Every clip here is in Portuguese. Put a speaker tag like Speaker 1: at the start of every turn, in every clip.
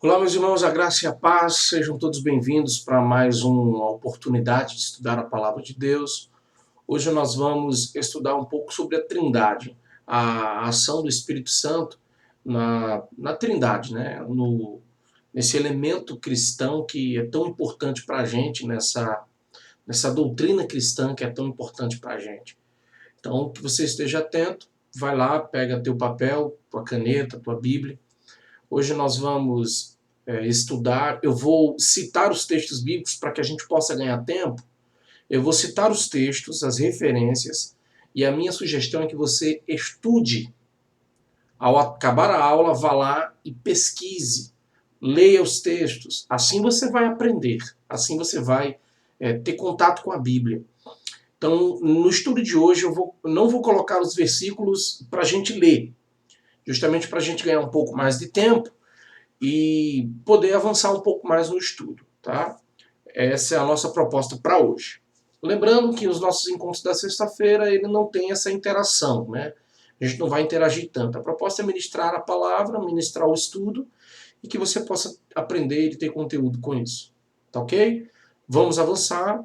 Speaker 1: Olá, meus irmãos, a graça e a paz, sejam todos bem-vindos para mais uma oportunidade de estudar a palavra de Deus. Hoje nós vamos estudar um pouco sobre a Trindade, a ação do Espírito Santo na Trindade, né? Nesse elemento cristão que é tão importante para a gente, nessa doutrina cristã que é tão importante para a gente. Então, que você esteja atento, vai lá, pega teu papel, tua caneta, tua Bíblia. Hoje nós vamos estudar, eu vou citar os textos bíblicos para que a gente possa ganhar tempo. Eu vou citar os textos, as referências, e a minha sugestão é que você estude. Ao acabar a aula, vá lá e pesquise, leia os textos. Assim você vai aprender, assim você vai ter contato com a Bíblia. Então, no estudo de hoje, não vou colocar os versículos para a gente ler, justamente para a gente ganhar um pouco mais de tempo e poder avançar um pouco mais no estudo, tá? Essa é a nossa proposta para hoje. Lembrando que os nossos encontros da sexta-feira ele não tem essa interação, né? A gente não vai interagir tanto. A proposta é ministrar a palavra, ministrar o estudo e que você possa aprender e ter conteúdo com isso, tá ok? Vamos avançar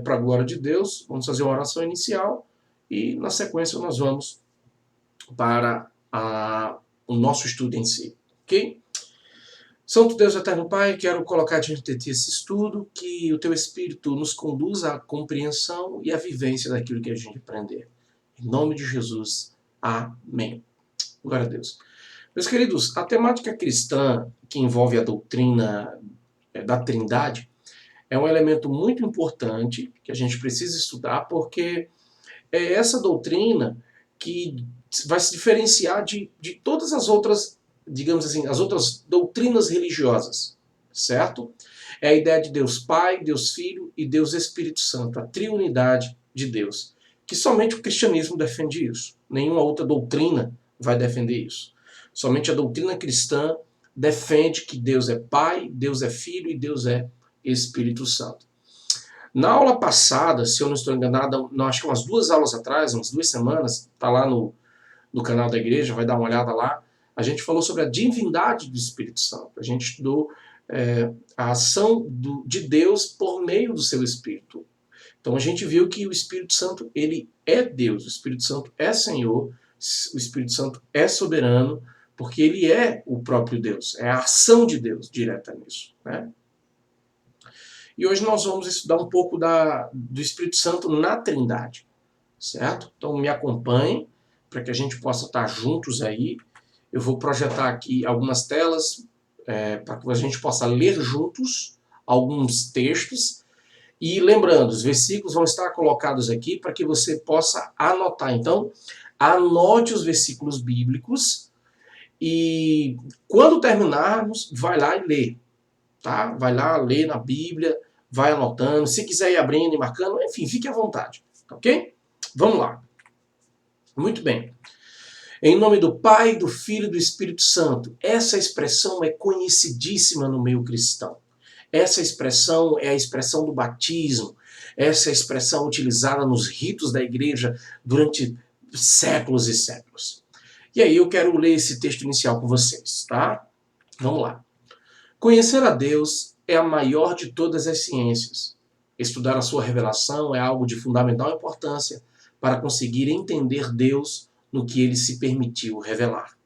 Speaker 1: para a glória de Deus, vamos fazer uma oração inicial e na sequência nós vamos para o nosso estudo em si, ok? Santo Deus Eterno Pai, quero colocar diante de Ti esse estudo, que o Teu Espírito nos conduza à compreensão e à vivência daquilo que a gente aprender. Em nome de Jesus, amém. Glória a Deus. Meus queridos, a temática cristã que envolve a doutrina da Trindade é um elemento muito importante que a gente precisa estudar, porque é essa doutrina que vai se diferenciar de todas as outras, digamos assim, as outras doutrinas religiosas, certo? É a ideia de Deus Pai, Deus Filho e Deus Espírito Santo, a triunidade de Deus, que somente o cristianismo defende isso. Nenhuma outra doutrina vai defender isso. Somente a doutrina cristã defende que Deus é Pai, Deus é Filho e Deus é Espírito Santo. Na aula passada, se eu não estou enganado, não, acho que umas 2 aulas atrás, umas 2 semanas, está lá no canal da igreja, vai dar uma olhada lá, a gente falou sobre a divindade do Espírito Santo. A gente estudou a ação de Deus por meio do seu Espírito. Então a gente viu que o Espírito Santo, ele é Deus, o Espírito Santo é Senhor, o Espírito Santo é soberano, porque ele é o próprio Deus, é a ação de Deus direta nisso, né? E hoje nós vamos estudar um pouco do Espírito Santo na Trindade, certo? Então me acompanhem para que a gente possa estar juntos aí. Eu vou projetar aqui algumas telas para que a gente possa ler juntos alguns textos. E lembrando, os versículos vão estar colocados aqui para que você possa anotar. Então, anote os versículos bíblicos e quando terminarmos, vai lá e lê. Tá? Vai lá, lê na Bíblia, vai anotando. Se quiser ir abrindo e marcando, enfim, fique à vontade. Ok? Vamos lá. Muito bem. Em nome do Pai, do Filho e do Espírito Santo. Essa expressão é conhecidíssima no meio cristão. Essa expressão é a expressão do batismo. Essa expressão utilizada nos ritos da igreja durante séculos e séculos. E aí eu quero ler esse texto inicial com vocês, tá? Vamos lá. Conhecer a Deus é a maior de todas as ciências. Estudar a sua revelação é algo de fundamental importância para conseguir entender Deus no que ele se permitiu revelar.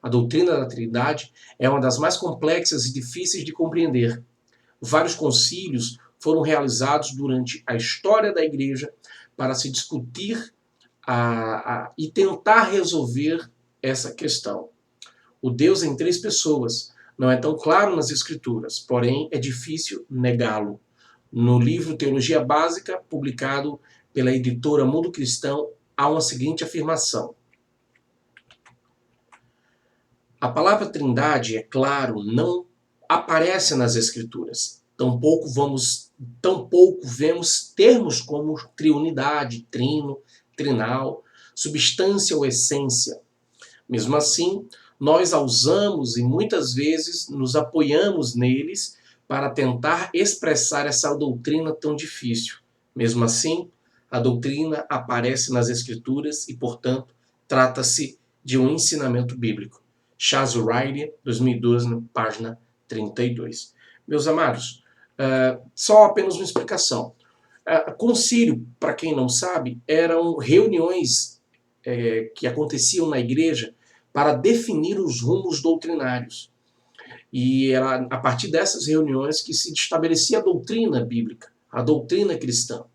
Speaker 1: A doutrina da Trindade é uma das mais complexas e difíceis de compreender. Vários concílios foram realizados durante a história da Igreja para se discutir e tentar resolver essa questão. O Deus em 3 pessoas não é tão claro nas Escrituras, porém é difícil negá-lo. No livro Teologia Básica, publicado pela editora Mundo Cristão, há uma seguinte afirmação. A palavra Trindade, é claro, não aparece nas Escrituras. Tampouco vemos termos como triunidade, trino, trinal, substância ou essência. Mesmo assim, nós a usamos e muitas vezes nos apoiamos neles para tentar expressar essa doutrina tão difícil. Mesmo assim, a doutrina aparece nas Escrituras e, portanto, trata-se de um ensinamento bíblico. Chaz Wright, 2012, página 32. Meus amados, só apenas uma explicação. Concílio, para quem não sabe, eram reuniões que aconteciam na igreja para definir os rumos doutrinários. E era a partir dessas reuniões que se estabelecia a doutrina bíblica, a doutrina cristã.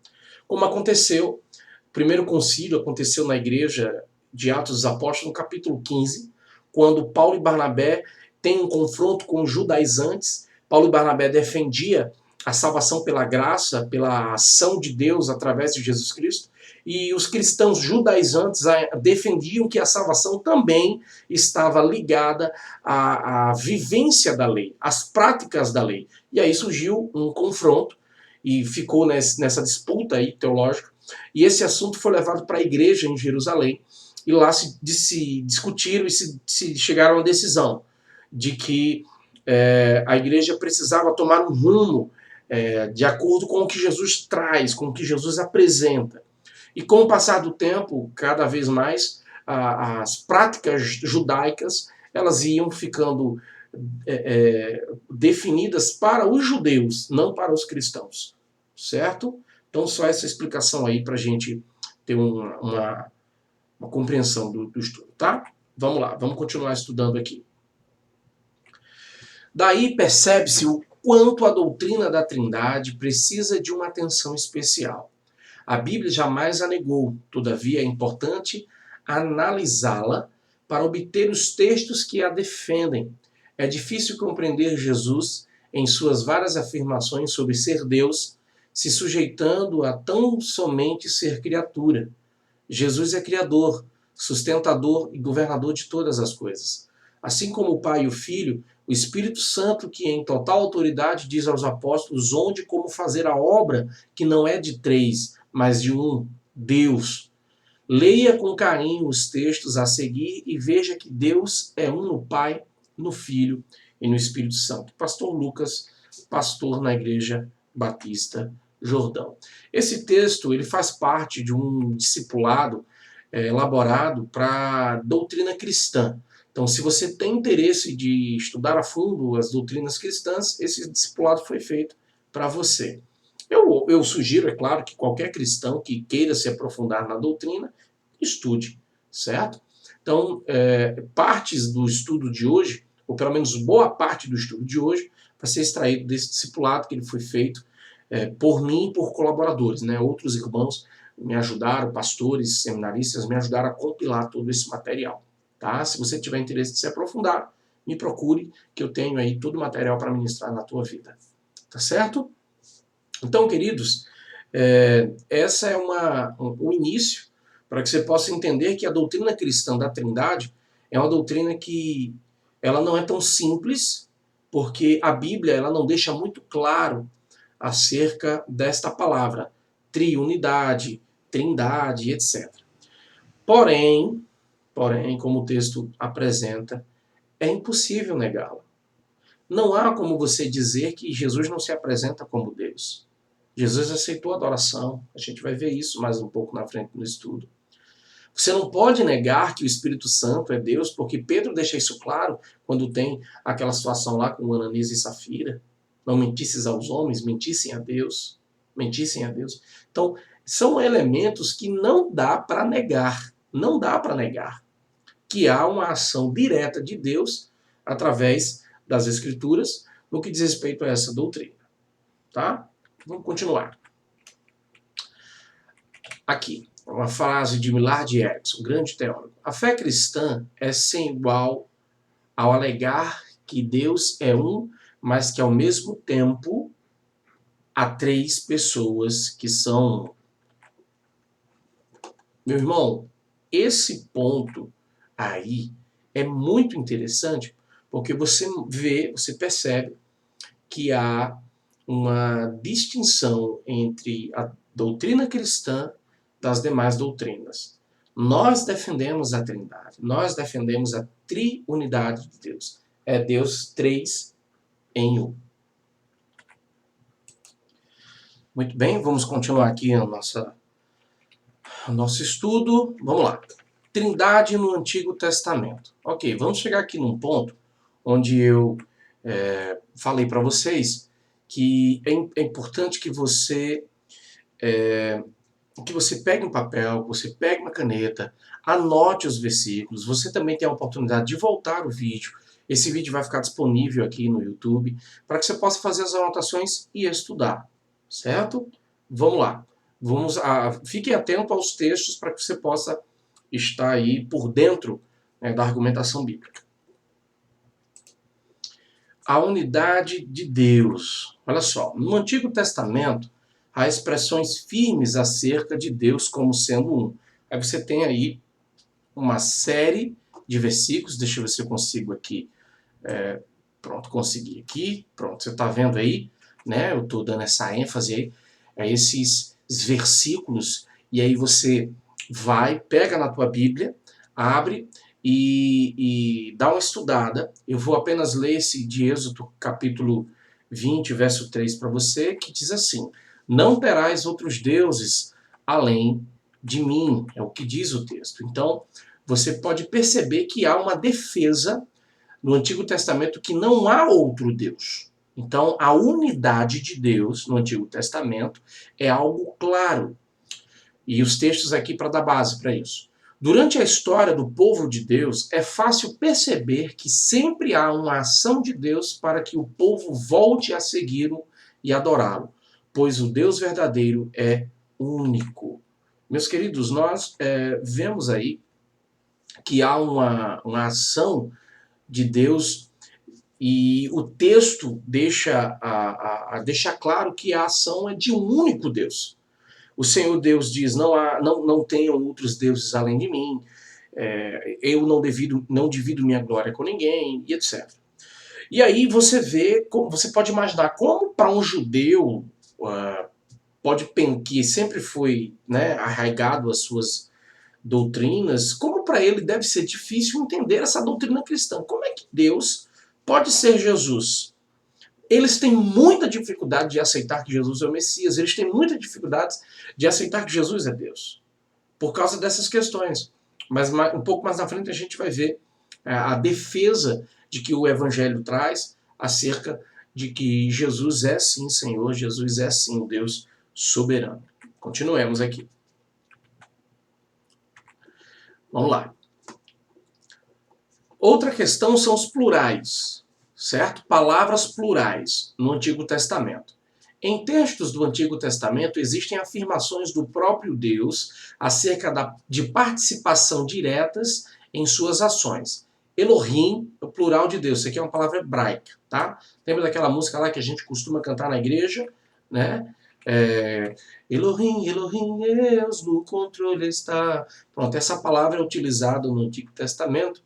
Speaker 1: Como aconteceu, o primeiro concílio aconteceu na igreja de Atos dos Apóstolos, no capítulo 15, quando Paulo e Barnabé têm um confronto com os judaizantes. Paulo e Barnabé defendiam a salvação pela graça, pela ação de Deus através de Jesus Cristo, e os cristãos judaizantes defendiam que a salvação também estava ligada à vivência da lei, às práticas da lei. E aí surgiu um confronto e ficou nessa disputa aí teológica, e esse assunto foi levado para a igreja em Jerusalém, e lá se discutiram e se chegaram a uma decisão de que a igreja precisava tomar um rumo de acordo com o que Jesus traz, com o que Jesus apresenta. E com o passar do tempo, cada vez mais, as práticas judaicas elas iam ficando definidas para os judeus, não para os cristãos. Certo? Então, só essa explicação aí para a gente ter uma compreensão do estudo, tá? Vamos lá, vamos continuar estudando aqui. Daí percebe-se o quanto a doutrina da Trindade precisa de uma atenção especial. A Bíblia jamais a negou, todavia é importante analisá-la para obter os textos que a defendem. É difícil compreender Jesus em suas várias afirmações sobre ser Deus, se sujeitando a tão somente ser criatura. Jesus é criador, sustentador e governador de todas as coisas. Assim como o Pai e o Filho, o Espírito Santo, que em total autoridade diz aos apóstolos onde e como fazer a obra que não é de três, mas de um Deus. Leia com carinho os textos a seguir e veja que Deus é um no Pai, no Filho e no Espírito Santo. Pastor Lucas, pastor na Igreja Batista Jordão. Esse texto ele faz parte de um discipulado elaborado para doutrina cristã. Então, se você tem interesse de estudar a fundo as doutrinas cristãs, esse discipulado foi feito para você. Eu sugiro, é claro, que qualquer cristão que queira se aprofundar na doutrina, estude, certo? Então, partes do estudo de hoje, ou pelo menos boa parte do estudo de hoje, vai ser extraído desse discipulado que ele foi feito por mim e por colaboradores, né? Outros irmãos me ajudaram, pastores, seminaristas, me ajudaram a compilar todo esse material. Tá? Se você tiver interesse de se aprofundar, me procure, que eu tenho aí todo o material para ministrar na tua vida. Tá certo? Então, queridos, essa é um início para que você possa entender que a doutrina cristã da Trindade é uma doutrina que ela não é tão simples, porque a Bíblia ela não deixa muito claro acerca desta palavra, triunidade, trindade, etc. Porém, como o texto apresenta, é impossível negá-la. Não há como você dizer que Jesus não se apresenta como Deus. Jesus aceitou a adoração, a gente vai ver isso mais um pouco na frente no estudo. Você não pode negar que o Espírito Santo é Deus, porque Pedro deixa isso claro quando tem aquela situação lá com Ananias e Safira. Não mentisses aos homens, mentissem a Deus. Mentissem a Deus. Então, são elementos que não dá para negar. Não dá para negar que há uma ação direta de Deus através das Escrituras no que diz respeito a essa doutrina. Tá? Vamos continuar. Aqui, uma frase de Millard Erickson, um grande teólogo. A fé cristã é sem igual ao alegar que Deus é um, mas que ao mesmo tempo há três pessoas que são um. Meu irmão, esse ponto aí é muito interessante, porque você percebe que há uma distinção entre a doutrina cristã das demais doutrinas. Nós defendemos a Trindade, nós defendemos a triunidade de Deus. É Deus três em um. Muito bem, vamos continuar aqui o nosso estudo. Vamos lá. Trindade no Antigo Testamento. Ok, vamos chegar aqui num ponto onde eu falei para vocês que é importante que você pegue um papel, você pegue uma caneta, anote os versículos. Você também tem a oportunidade de voltar o vídeo. Esse vídeo vai ficar disponível aqui no YouTube para que você possa fazer as anotações e estudar, certo? Vamos lá. Fique atento aos textos para que você possa estar aí por dentro, né, da argumentação bíblica. A unidade de Deus. Olha só, no Antigo Testamento há expressões firmes acerca de Deus como sendo um. Aí você tem aí uma série de versículos. Deixa eu ver se eu consigo aqui. Pronto, consegui aqui. Pronto, você está vendo aí, né? Eu estou dando essa ênfase aí a esses versículos. E aí você pega na tua Bíblia, abre e dá uma estudada. Eu vou apenas ler esse de Êxodo, capítulo 20, verso 3 para você, que diz assim: não terás outros deuses além de mim. É o que diz o texto. Então, você pode perceber que há uma defesa no Antigo Testamento que não há outro Deus. Então, a unidade de Deus no Antigo Testamento é algo claro. E os textos aqui para dar base para isso. Durante a história do povo de Deus, é fácil perceber que sempre há uma ação de Deus para que o povo volte a segui-lo e adorá-lo, pois o Deus verdadeiro é único. Meus queridos, nós vemos aí que há uma ação de Deus e o texto deixa claro que a ação é de um único Deus. O Senhor Deus diz: não tenham outros deuses além de mim, eu não divido minha glória com ninguém, e etc. E aí você pode imaginar como para um judeu que sempre foi, né, arraigado às suas doutrinas, como para ele deve ser difícil entender essa doutrina cristã. Como é que Deus pode ser Jesus? Eles têm muita dificuldade de aceitar que Jesus é o Messias. Eles têm muita dificuldade de aceitar que Jesus é Deus. Por causa dessas questões. Mas um pouco mais na frente a gente vai ver a defesa de que o Evangelho traz acerca de que Jesus é sim Senhor, Jesus é sim Deus soberano. Continuemos aqui. Vamos lá. Outra questão são os plurais, certo? Palavras plurais no Antigo Testamento. Em textos do Antigo Testamento existem afirmações do próprio Deus acerca de participação diretas em suas ações. Elohim, o plural de Deus. Isso aqui é uma palavra hebraica, tá? Lembra daquela música lá que a gente costuma cantar na igreja, né? Elohim, Elohim, Deus no controle está. Pronto, essa palavra é utilizada no Antigo Testamento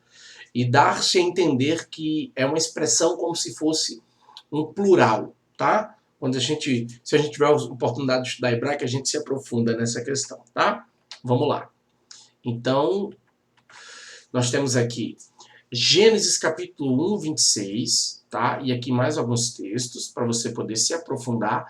Speaker 1: e dar-se a entender que é uma expressão como se fosse um plural, tá? Se a gente tiver a oportunidade de estudar hebraico, a gente se aprofunda nessa questão, tá? Vamos lá. Então, nós temos aqui Gênesis capítulo 1, 26, tá? E aqui mais alguns textos para você poder se aprofundar.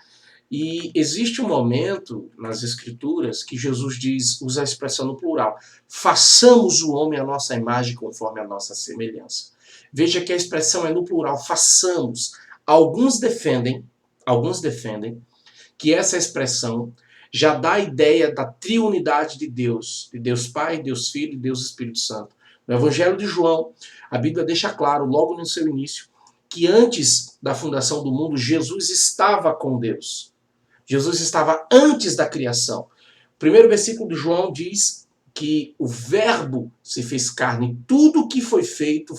Speaker 1: E existe um momento nas Escrituras que Jesus usa a expressão no plural: façamos o homem à nossa imagem conforme a nossa semelhança. Veja que a expressão é no plural, façamos. Alguns defendem que essa expressão já dá a ideia da triunidade de Deus Pai, Deus Filho e Deus Espírito Santo. No Evangelho de João, a Bíblia deixa claro, logo no seu início, que antes da fundação do mundo, Jesus estava com Deus. Jesus estava antes da criação. O primeiro versículo de João diz que o Verbo se fez carne. Tudo que foi feito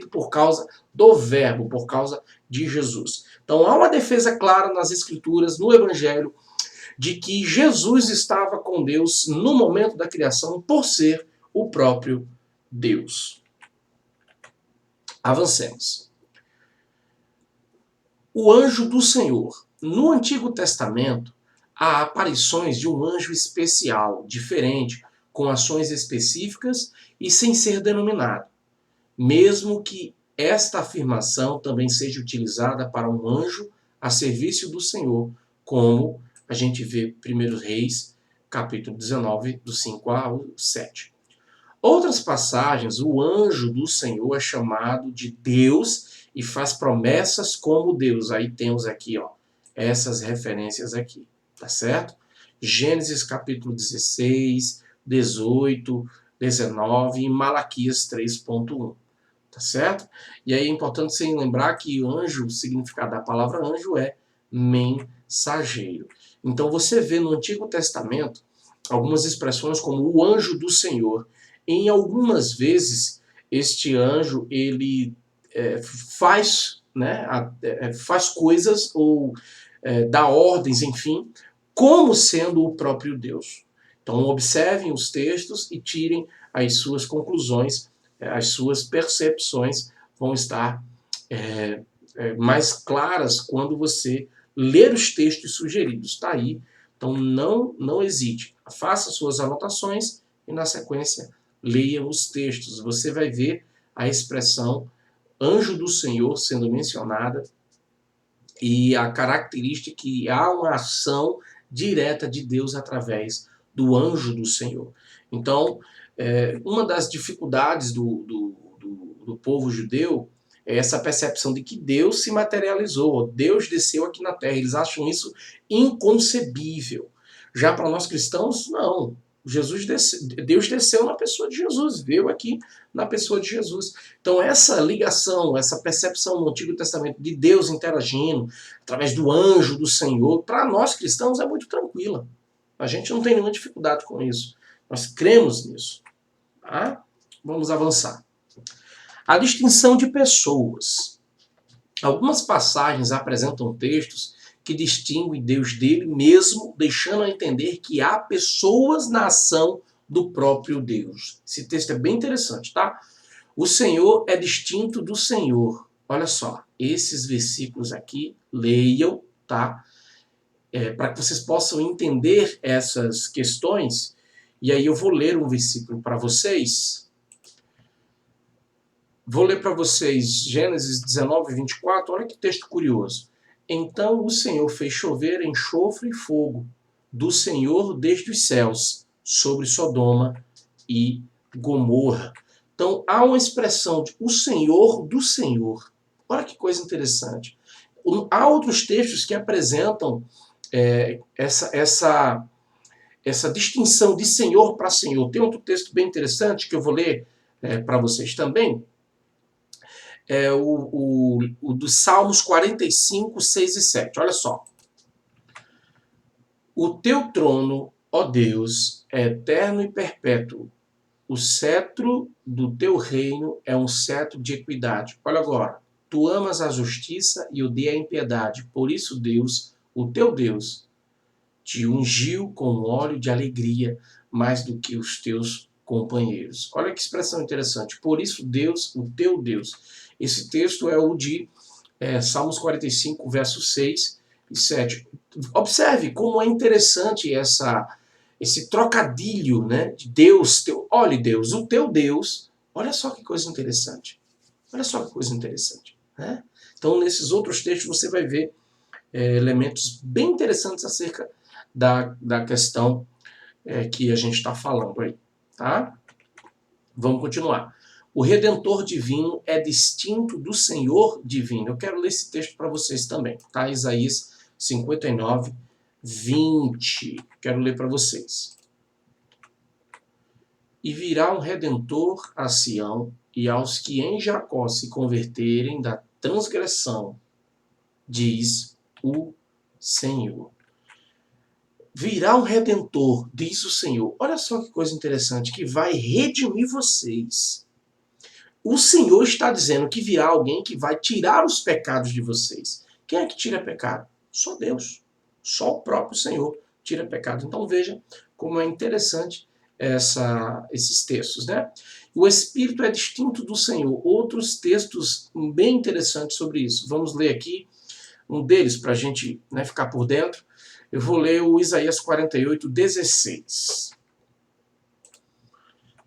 Speaker 1: por causa do Verbo, por causa de Jesus. Então há uma defesa clara nas Escrituras, no Evangelho, de que Jesus estava com Deus no momento da criação por ser o próprio Deus. Avancemos. O anjo do Senhor. No Antigo Testamento, há aparições de um anjo especial, diferente, com ações específicas e sem ser denominado. Mesmo que esta afirmação também seja utilizada para um anjo a serviço do Senhor, como a gente vê 1 Reis, capítulo 19, do 5 ao 7. Outras passagens, o anjo do Senhor é chamado de Deus e faz promessas como Deus. Aí temos aqui, ó, essas referências aqui, tá certo? Gênesis capítulo 16, 18, 19 e Malaquias 3.1, tá certo? E aí é importante você lembrar que anjo, o significado da palavra anjo é mensageiro. Então você vê no Antigo Testamento algumas expressões como o anjo do Senhor. Em algumas vezes, este anjo, ele faz, né, faz coisas ou dá ordens, enfim, como sendo o próprio Deus. Então, observem os textos e tirem as suas conclusões, as suas percepções vão estar mais claras quando você ler os textos sugeridos. Está aí. Então, não hesite. Faça suas anotações e, na sequência, leia os textos. Você vai ver a expressão anjo do Senhor sendo mencionada e a característica que há uma ação direta de Deus através do anjo do Senhor. Então, uma das dificuldades do povo judeu é essa percepção de que Deus se materializou, Deus desceu aqui na Terra. Eles acham isso inconcebível. Já para nós cristãos, não. Deus desceu na pessoa de Jesus, veio aqui na pessoa de Jesus. Então essa ligação, essa percepção no Antigo Testamento de Deus interagindo através do anjo do Senhor, para nós cristãos é muito tranquila. A gente não tem nenhuma dificuldade com isso. Nós cremos nisso. Tá? Vamos avançar. A distinção de pessoas. Algumas passagens apresentam textos que distinguem Deus dele mesmo, deixando a entender que há pessoas na ação do próprio Deus. Esse texto é bem interessante, tá? O Senhor é distinto do Senhor. Olha só, esses versículos aqui, leiam, tá? Para que vocês possam entender essas questões. E aí eu vou ler um versículo para vocês. Vou ler para vocês Gênesis 19, 24. Olha que texto curioso. Então o Senhor fez chover enxofre e fogo do Senhor desde os céus sobre Sodoma e Gomorra. Então há uma expressão de o Senhor do Senhor. Olha que coisa interessante. Há outros textos que apresentam essa distinção de Senhor para Senhor. Tem outro texto bem interessante que eu vou ler para vocês também. É o dos Salmos 45, 6 e 7. Olha só. O teu trono, ó Deus, é eterno e perpétuo. O cetro do teu reino é um cetro de equidade. Olha agora. Tu amas a justiça e odeias a impiedade. Por isso, Deus, o teu Deus, te ungiu com óleo de alegria mais do que os teus companheiros. Olha que expressão interessante. Por isso, Deus, o teu Deus. Esse texto é o de Salmos 45, versos 6 e 7. Observe como é interessante esse trocadilho, né, de Deus. Olha, Deus, o teu Deus. Olha só que coisa interessante. Olha só que coisa interessante. Né? Então, nesses outros textos, você vai ver elementos bem interessantes acerca da questão que a gente está falando aí. Tá? Vamos continuar. O Redentor divino é distinto do Senhor divino. Eu quero ler esse texto para vocês também. Tá? Isaías 59, 20. Quero ler para vocês. E virá um Redentor a Sião, e aos que em Jacó se converterem da transgressão, diz o Senhor. Virá um Redentor, diz o Senhor. Olha só que coisa interessante, que vai redimir vocês. O Senhor está dizendo que virá alguém que vai tirar os pecados de vocês. Quem é que tira pecado? Só Deus. Só o próprio Senhor tira pecado. Então veja como é interessante esses textos, né? O Espírito é distinto do Senhor. Outros textos bem interessantes sobre isso. Vamos ler aqui um deles para a gente ficar por dentro. Eu vou ler o Isaías 48, 16.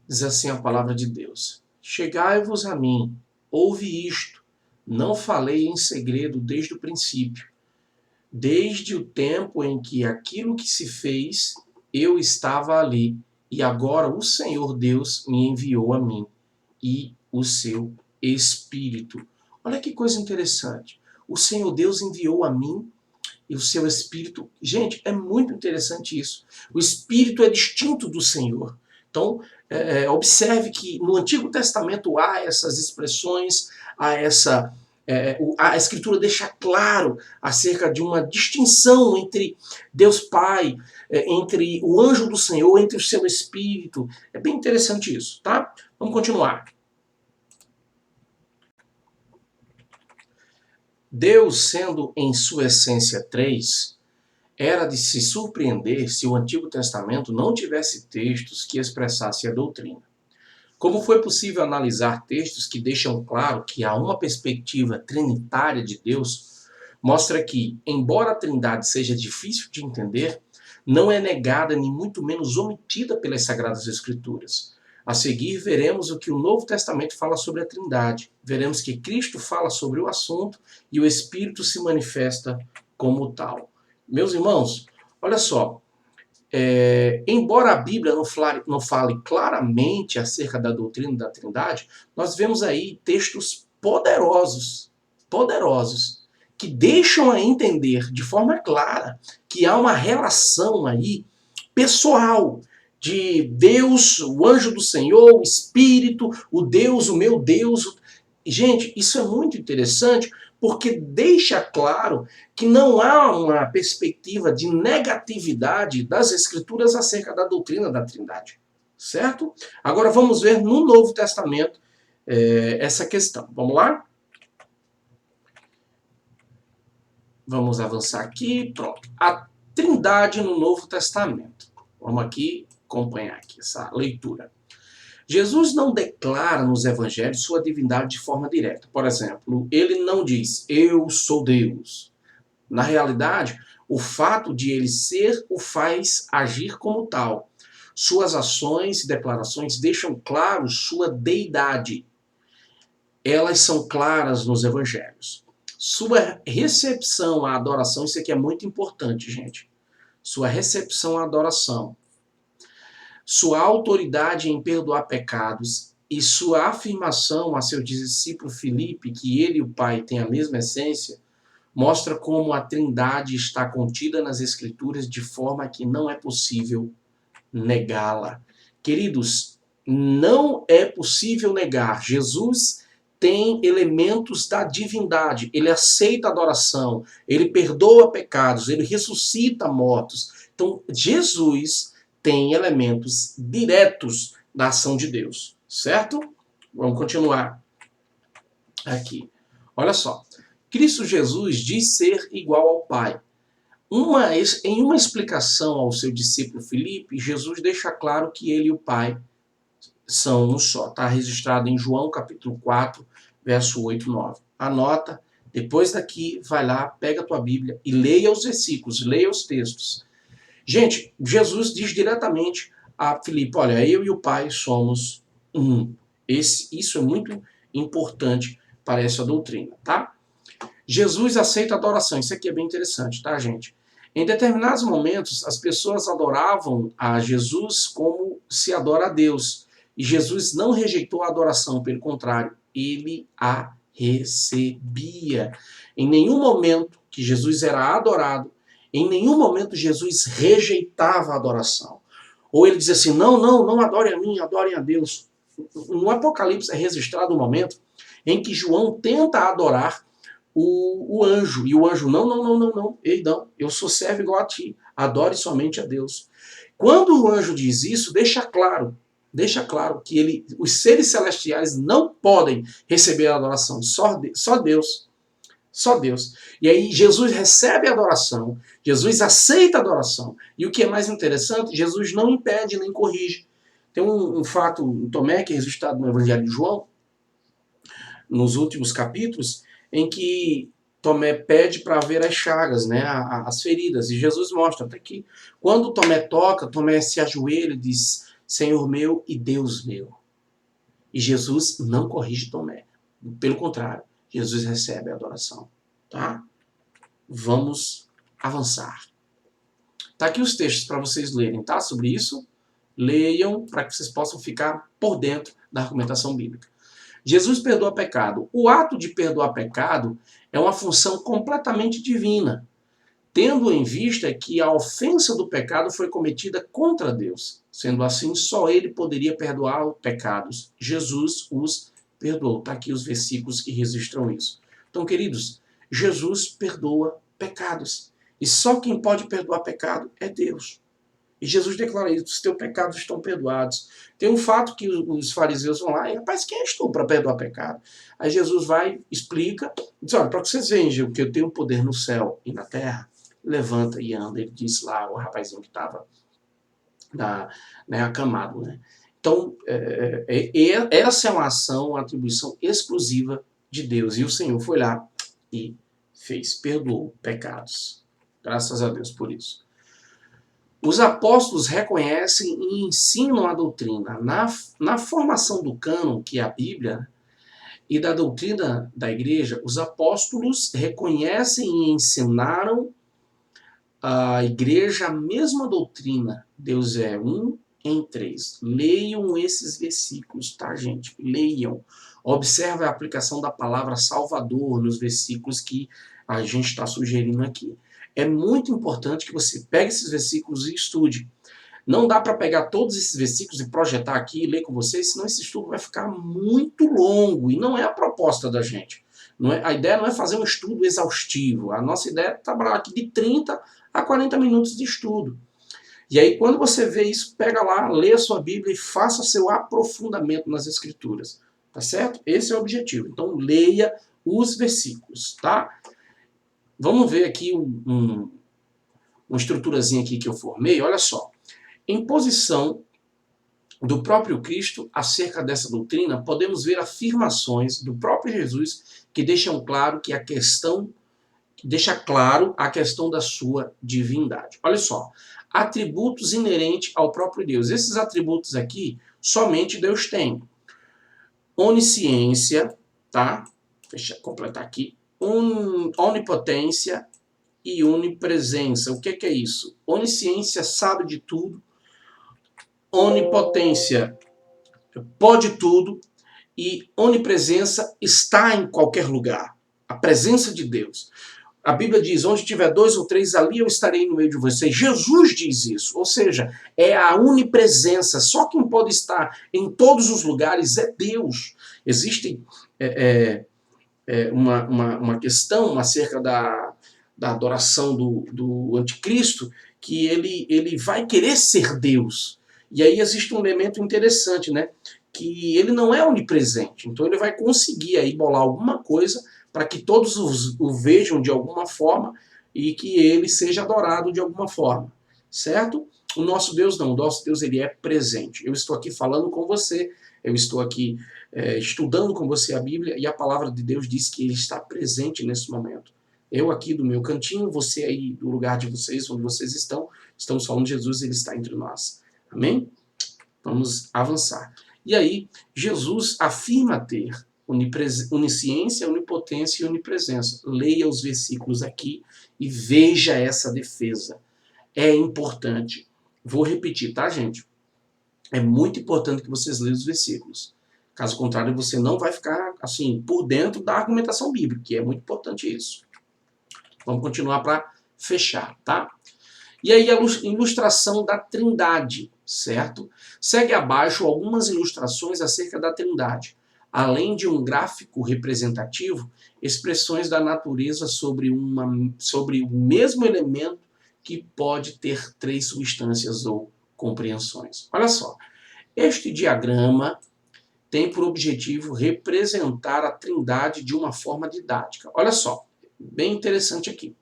Speaker 1: Diz assim a palavra de Deus. Chegai-vos a mim, ouve isto, não falei em segredo desde o princípio, desde o tempo em que aquilo que se fez, eu estava ali, e agora o Senhor Deus me enviou a mim e o seu Espírito. Olha que coisa interessante. O Senhor Deus enviou a mim e o seu Espírito. Gente, é muito interessante isso. O Espírito é distinto do Senhor. Então, observe que no Antigo Testamento há essas expressões, há essa. A Escritura deixa claro acerca de uma distinção entre Deus Pai, entre o anjo do Senhor, entre o seu Espírito. É bem interessante isso, tá? Vamos continuar. Deus, sendo em sua essência três, era de se surpreender se o Antigo Testamento não tivesse textos que expressassem a doutrina. Como foi possível analisar textos que deixam claro que há uma perspectiva trinitária de Deus, mostra que, embora a Trindade seja difícil de entender, não é negada nem muito menos omitida pelas Sagradas Escrituras. A seguir, veremos o que o Novo Testamento fala sobre a Trindade. Veremos que Cristo fala sobre o assunto e o Espírito se manifesta como tal. Meus irmãos, olha só, embora a Bíblia não fale claramente acerca da doutrina da Trindade, nós vemos aí textos poderosos, que deixam a entender de forma clara que há uma relação aí pessoal de Deus, o anjo do Senhor, o Espírito, o Deus, o meu Deus. Gente, isso é muito interessante porque deixa claro que não há uma perspectiva de negatividade das Escrituras acerca da doutrina da Trindade. Certo? Agora vamos ver no Novo Testamento essa questão. Vamos lá? Vamos avançar aqui. Pronto. A Trindade no Novo Testamento. Vamos aqui acompanhar aqui essa leitura. Jesus não declara nos evangelhos sua divindade de forma direta. Por exemplo, ele não diz, eu sou Deus. Na realidade, o fato de ele ser o faz agir como tal. Suas ações e declarações deixam claro sua deidade. Elas são claras nos evangelhos. Sua recepção à adoração, isso aqui é muito importante, gente. Sua recepção à adoração, sua autoridade em perdoar pecados e sua afirmação a seu discípulo Filipe que ele e o Pai têm a mesma essência, mostra como a Trindade está contida nas Escrituras de forma que não é possível negá-la. Queridos, não é possível negar. Jesus tem elementos da divindade. Ele aceita a adoração, ele perdoa pecados, ele ressuscita mortos. Então, Jesus tem elementos diretos da ação de Deus, certo? Vamos continuar aqui. Olha só. Cristo Jesus diz ser igual ao Pai. Em uma explicação ao seu discípulo Filipe, Jesus deixa claro que ele e o Pai são um só. Está registrado em João capítulo 4, verso 8 e 9. Anota, depois daqui, vai lá, pega a tua Bíblia e leia os versículos, leia os textos. Gente, Jesus diz diretamente a Filipe, olha, eu e o Pai somos um. Isso é muito importante para essa doutrina, tá? Jesus aceita a adoração. Isso aqui é bem interessante, tá, gente? Em determinados momentos, as pessoas adoravam a Jesus como se adora a Deus. E Jesus não rejeitou a adoração, pelo contrário, ele a recebia. Em nenhum momento que Jesus era adorado, em nenhum momento Jesus rejeitava a adoração. Ou ele dizia assim, não adorem a mim, adorem a Deus. No Apocalipse é registrado um momento em que João tenta adorar o anjo. E o anjo, não. Ei, não, eu sou servo igual a ti. Adore somente a Deus. Quando o anjo diz isso, deixa claro que os seres celestiais não podem receber a adoração. Só Deus. Só Deus. E aí Jesus recebe a adoração, Jesus aceita a adoração. E o que é mais interessante, Jesus não impede nem corrige. Tem um fato, um Tomé, que é registrado no Evangelho de João, nos últimos capítulos, em que Tomé pede para ver as chagas, né, as feridas. E Jesus mostra até que quando Tomé toca, Tomé se ajoelha e diz, Senhor meu e Deus meu. E Jesus não corrige Tomé. Pelo contrário, Jesus recebe a adoração. Tá? Vamos avançar. Tá aqui os textos para vocês lerem, tá? Sobre isso. Leiam para que vocês possam ficar por dentro da argumentação bíblica. Jesus perdoa pecado. O ato de perdoar pecado é uma função completamente divina, tendo em vista que a ofensa do pecado foi cometida contra Deus. Sendo assim, só ele poderia perdoar os pecados. Jesus os perdoou. Está aqui os versículos que registram isso. Então, queridos, Jesus perdoa pecados. E só quem pode perdoar pecado é Deus. E Jesus declara isso: os teus pecados estão perdoados. Tem um fato que os fariseus vão lá e, rapaz, quem és tu para perdoar pecado? Aí Jesus vai, explica, diz: olha, para que vocês vejam que eu tenho poder no céu e na terra, levanta e anda. Ele disse lá, o rapazinho que estava acamado. Né? Então, essa é uma ação, uma atribuição exclusiva de Deus. E o Senhor foi lá e fez, perdoou pecados. Graças a Deus por isso. Os apóstolos reconhecem e ensinam a doutrina. Na formação do cânon, que é a Bíblia, e da doutrina da igreja, os apóstolos reconhecem e ensinaram a igreja a mesma doutrina. Deus é um em três. Leiam esses versículos, tá, gente? Leiam. Observe a aplicação da palavra Salvador nos versículos que a gente está sugerindo aqui. É muito importante que você pegue esses versículos e estude. Não dá para pegar todos esses versículos e projetar aqui e ler com vocês, senão esse estudo vai ficar muito longo. E não é a proposta da gente. A ideia não é fazer um estudo exaustivo. A nossa ideia é trabalhar aqui de 30 a 40 minutos de estudo. E aí, quando você vê isso, pega lá, lê a sua Bíblia e faça seu aprofundamento nas Escrituras. Tá certo? Esse é o objetivo. Então, leia os versículos, tá? Vamos ver aqui uma estruturazinha aqui que eu formei. Olha só. Em posição do próprio Cristo acerca dessa doutrina, podemos ver afirmações do próprio Jesus que deixam claro que deixa claro a questão da sua divindade. Olha só. Atributos inerentes ao próprio Deus. Esses atributos aqui, somente Deus tem. Onisciência, tá? Deixa eu completar aqui. Onipotência e onipresença. O que é isso? Onisciência sabe de tudo. Onipotência pode tudo. E onipresença está em qualquer lugar. A presença de Deus. A Bíblia diz: onde tiver 2 ou 3, ali eu estarei no meio de vocês. Jesus diz isso. Ou seja, é a onipresença. Só quem pode estar em todos os lugares é Deus. Existe uma questão acerca da adoração do anticristo, que ele vai querer ser Deus. E aí existe um elemento interessante, né? Que ele não é onipresente. Então ele vai conseguir aí bolar alguma coisa para que todos o vejam de alguma forma e que ele seja adorado de alguma forma. Certo? O nosso Deus não. O nosso Deus, ele é presente. Eu estou aqui falando com você, eu estou aqui estudando com você a Bíblia, e a palavra de Deus diz que ele está presente nesse momento. Eu aqui do meu cantinho, você aí do lugar de vocês, onde vocês estão, estamos falando de Jesus, ele está entre nós. Amém? Vamos avançar. E aí, Jesus afirma ter onisciência, onipotência e onipresença. Leia os versículos aqui e veja essa defesa. É importante. Vou repetir, tá, gente? É muito importante que vocês leiam os versículos. Caso contrário, você não vai ficar assim por dentro da argumentação bíblica, que é muito importante isso. Vamos continuar para fechar, tá? E aí a ilustração da Trindade, certo? Segue abaixo algumas ilustrações acerca da Trindade. Além de um gráfico representativo, expressões da natureza sobre o mesmo elemento que pode ter 3 substâncias ou compreensões. Olha só, este diagrama tem por objetivo representar a Trindade de uma forma didática. Olha só, bem interessante aqui.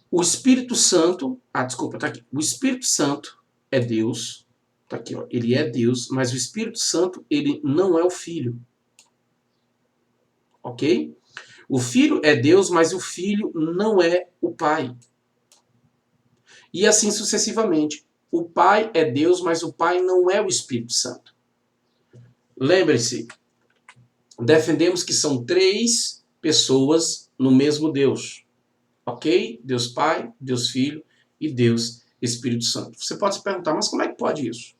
Speaker 1: O Espírito Santo, tá aqui. O Espírito Santo é Deus, tá aqui, ó. Ele é Deus, mas o Espírito Santo, ele não é o Filho. Ok? O Filho é Deus, mas o Filho não é o Pai. E assim sucessivamente. O Pai é Deus, mas o Pai não é o Espírito Santo. Lembre-se, defendemos que são 3 pessoas no mesmo Deus. Ok? Deus Pai, Deus Filho e Deus Espírito Santo. Você pode se perguntar, mas como é que pode isso?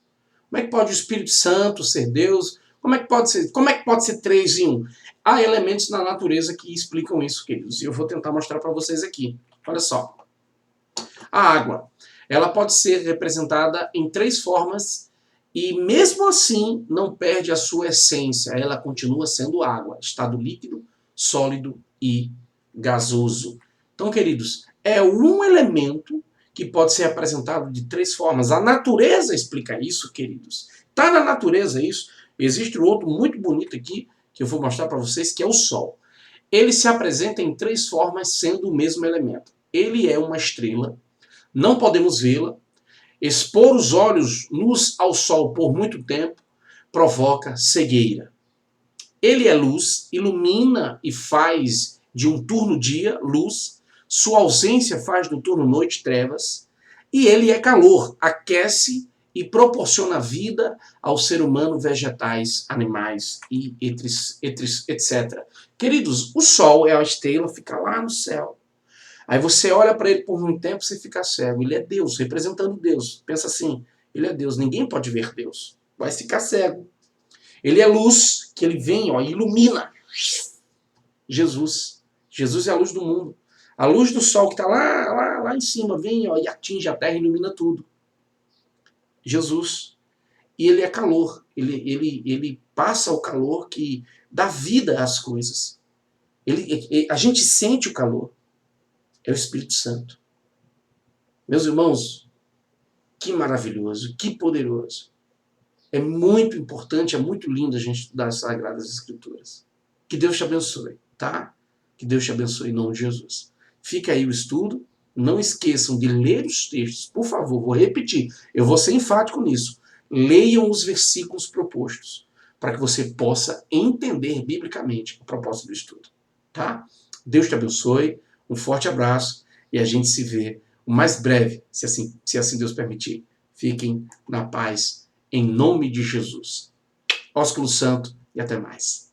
Speaker 1: Como é que pode o Espírito Santo ser Deus? Como é que pode ser três em um? Há elementos na natureza que explicam isso, queridos, e eu vou tentar mostrar para vocês aqui. Olha só. A água, ela pode ser representada em três formas e mesmo assim não perde a sua essência, ela continua sendo água, estado líquido, sólido e gasoso. Então, queridos, é um elemento que pode ser apresentado de três formas. A natureza explica isso, queridos. Está na natureza isso. Existe um outro muito bonito aqui, que eu vou mostrar para vocês, que é o Sol. Ele se apresenta em três formas, sendo o mesmo elemento. Ele é uma estrela, não podemos vê-la. Expor os olhos nus ao sol por muito tempo provoca cegueira. Ele é luz, ilumina e faz de um turno dia luz, sua ausência faz do turno noite trevas, e ele é calor, aquece e proporciona vida ao ser humano, vegetais, animais e etc. Queridos, o sol é a estrela, fica lá no céu. Aí você olha para ele por muito tempo, você fica cego. Ele é Deus, representando Deus. Pensa assim, ele é Deus, ninguém pode ver Deus. Vai ficar cego. Ele é luz, que ele vem, ó, ilumina. Jesus. Jesus é a luz do mundo. A luz do sol que está lá em cima, vem, ó, e atinge a terra e ilumina tudo. Jesus. E ele é calor. Ele passa o calor que dá vida às coisas. A gente sente o calor. É o Espírito Santo. Meus irmãos, que maravilhoso, que poderoso. É muito importante, é muito lindo a gente estudar as Sagradas Escrituras. Que Deus te abençoe, tá? Que Deus te abençoe em nome de Jesus. Fica aí o estudo. Não esqueçam de ler os textos. Por favor, vou repetir. Eu vou ser enfático nisso. Leiam os versículos propostos para que você possa entender biblicamente o propósito do estudo, tá? Deus te abençoe. Um forte abraço e a gente se vê o mais breve, se assim Deus permitir. Fiquem na paz, em nome de Jesus. Ósculo Santo e até mais.